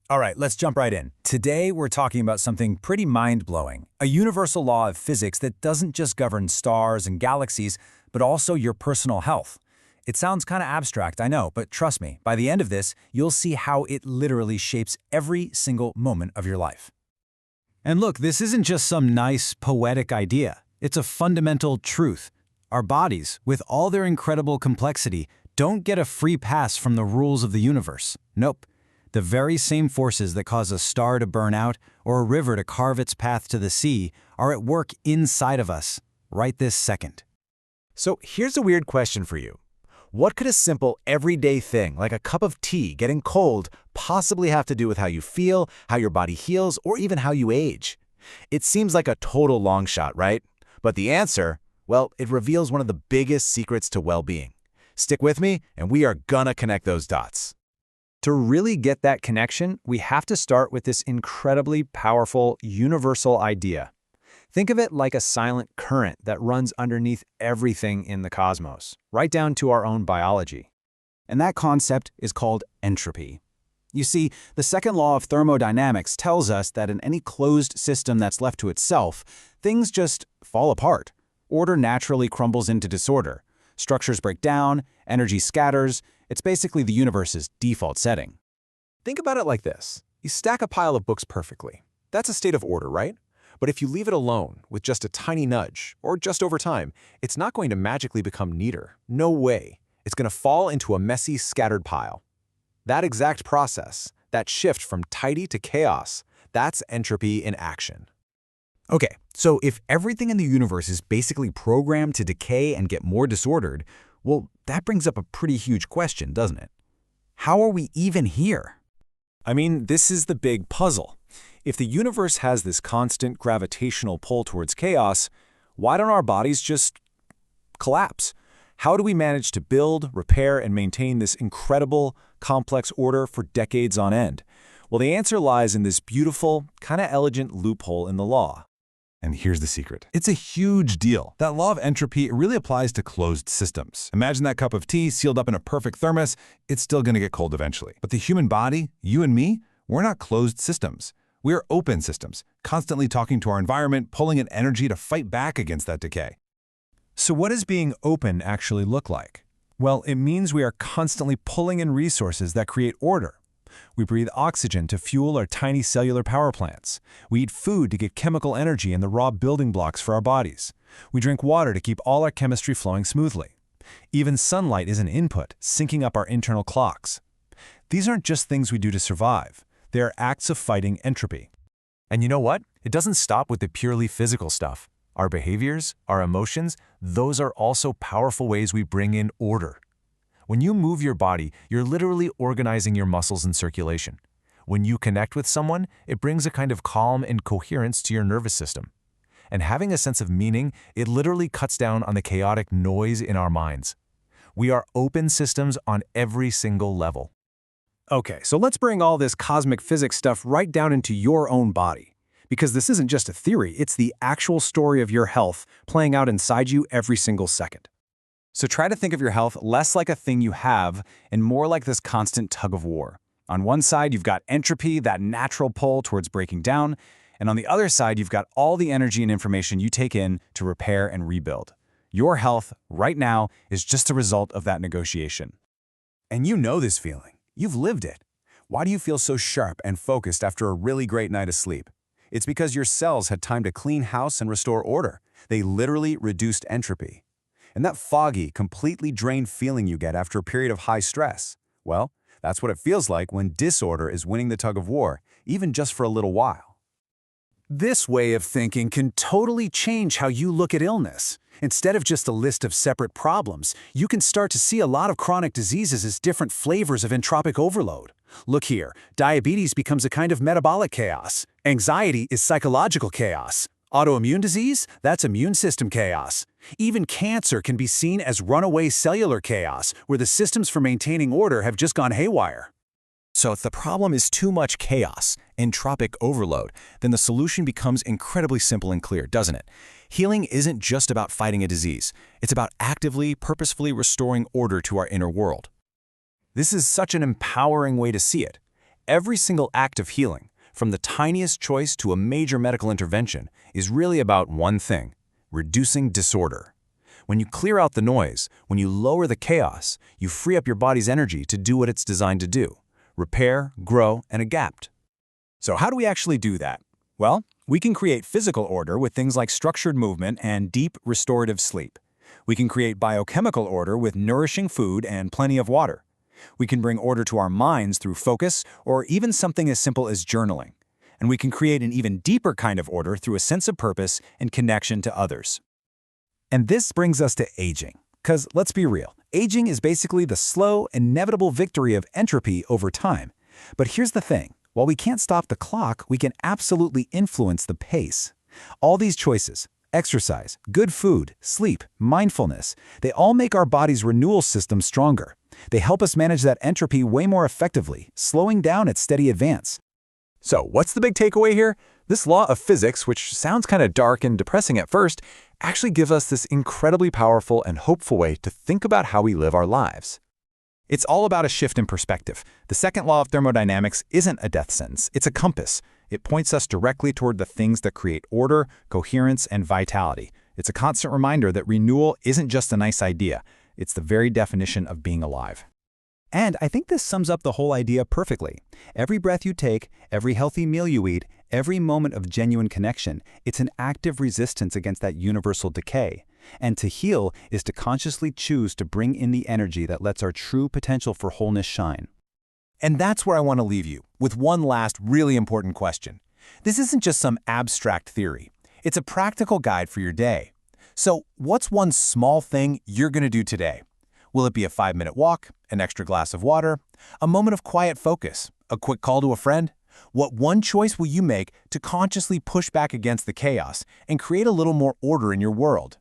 All right, let's jump right in. Today, we're talking about something pretty mind-blowing, a universal law of physics that doesn't just govern stars and galaxies, but also your personal health. It sounds kind of abstract, I know, but trust me, by the end of this, you'll see how it literally shapes every single moment of your life. And look, this isn't just some nice, poetic idea. It's a fundamental truth. Our bodies, with all their incredible complexity, don't get a free pass from the rules of the universe. Nope. The very same forces that cause a star to burn out or a river to carve its path to the sea are at work inside of us, right this second. So here's a weird question for you. What could a simple, everyday thing, like a cup of tea getting cold, possibly have to do with how you feel, how your body heals, or even how you age? It seems like a total long shot, right? But the answer, well, it reveals one of the biggest secrets to well-being. Stick with me, and we are gonna connect those dots. To really get that connection, we have to start with this incredibly powerful, universal idea. Think of it like a silent current that runs underneath everything in the cosmos, right down to our own biology. And that concept is called entropy. You see, the second law of thermodynamics tells us that in any closed system that's left to itself, things just fall apart. Order naturally crumbles into disorder. Structures break down, energy scatters. It's basically the universe's default setting. Think about it like this. You stack a pile of books perfectly. That's a state of order, right? But if you leave it alone with just a tiny nudge, or just over time, it's not going to magically become neater. No way. It's going to fall into a messy, scattered pile. That exact process, that shift from tidy to chaos, that's entropy in action. Okay, so if everything in the universe is basically programmed to decay and get more disordered, well, that brings up a pretty huge question, doesn't it? How are we even here? I mean, this is the big puzzle. If the universe has this constant gravitational pull towards chaos, why don't our bodies just collapse? How do we manage to build, repair, and maintain this incredible, complex order for decades on end? Well, the answer lies in this beautiful, kind of elegant loophole in the law. And here's the secret. It's a huge deal. That law of entropy really applies to closed systems. Imagine that cup of tea sealed up in a perfect thermos. It's still going to get cold eventually. But the human body, you and me, we're not closed systems. We're open systems, constantly talking to our environment, pulling in energy to fight back against that decay. So what does being open actually look like? Well, it means we are constantly pulling in resources that create order. We breathe oxygen to fuel our tiny cellular power plants. We eat food to get chemical energy and the raw building blocks for our bodies. We drink water to keep all our chemistry flowing smoothly. Even sunlight is an input, syncing up our internal clocks. These aren't just things we do to survive. They are acts of fighting entropy. And you know what? It doesn't stop with the purely physical stuff. Our behaviors, our emotions, those are also powerful ways we bring in order. When you move your body, you're literally organizing your muscles and circulation. When you connect with someone, it brings a kind of calm and coherence to your nervous system. And having a sense of meaning, it literally cuts down on the chaotic noise in our minds. We are open systems on every single level. Okay, so let's bring all this cosmic physics stuff right down into your own body. Because this isn't just a theory, it's the actual story of your health playing out inside you every single second. So try to think of your health less like a thing you have and more like this constant tug of war. On one side, you've got entropy, that natural pull towards breaking down, and on the other side, you've got all the energy and information you take in to repair and rebuild. Your health, right now, is just a result of that negotiation. And you know this feeling. You've lived it. Why do you feel so sharp and focused after a really great night of sleep? It's because your cells had time to clean house and restore order. They literally reduced entropy. And that foggy, completely drained feeling you get after a period of high stress, well, that's what it feels like when disorder is winning the tug of war, even just for a little while. This way of thinking can totally change how you look at illness. Instead of just a list of separate problems, you can start to see a lot of chronic diseases as different flavors of entropic overload. Look here, diabetes becomes a kind of metabolic chaos. Anxiety is psychological chaos. Autoimmune disease? That's immune system chaos. Even cancer can be seen as runaway cellular chaos, where the systems for maintaining order have just gone haywire. So if the problem is too much chaos, entropic overload, then the solution becomes incredibly simple and clear, doesn't it? Healing isn't just about fighting a disease. It's about actively, purposefully restoring order to our inner world. This is such an empowering way to see it. Every single act of healing, from the tiniest choice to a major medical intervention, is really about one thing: reducing disorder. When you clear out the noise, when you lower the chaos, you free up your body's energy to do what it's designed to do: repair, grow, and adapt. So how do we actually do that? Well, we can create physical order with things like structured movement and deep restorative sleep. We can create biochemical order with nourishing food and plenty of water. We can bring order to our minds through focus or even something as simple as journaling. And we can create an even deeper kind of order through a sense of purpose and connection to others. And this brings us to aging. Because let's be real, aging is basically the slow, inevitable victory of entropy over time. But here's the thing. While we can't stop the clock, we can absolutely influence the pace. All these choices, exercise, good food, sleep, mindfulness, they all make our body's renewal system stronger. They help us manage that entropy way more effectively, slowing down its steady advance. So what's the big takeaway here? This law of physics, which sounds kind of dark and depressing at first, actually gives us this incredibly powerful and hopeful way to think about how we live our lives. It's all about a shift in perspective. The second law of thermodynamics isn't a death sentence, it's a compass. It points us directly toward the things that create order, coherence, and vitality. It's a constant reminder that renewal isn't just a nice idea, it's the very definition of being alive. And I think this sums up the whole idea perfectly. Every breath you take, every healthy meal you eat, every moment of genuine connection, it's an active resistance against that universal decay. And to heal is to consciously choose to bring in the energy that lets our true potential for wholeness shine. And that's where I want to leave you, with one last really important question. This isn't just some abstract theory. It's a practical guide for your day. So, what's one small thing you're going to do today? Will it be a 5-minute walk, an extra glass of water, a moment of quiet focus, a quick call to a friend? What one choice will you make to consciously push back against the chaos and create a little more order in your world?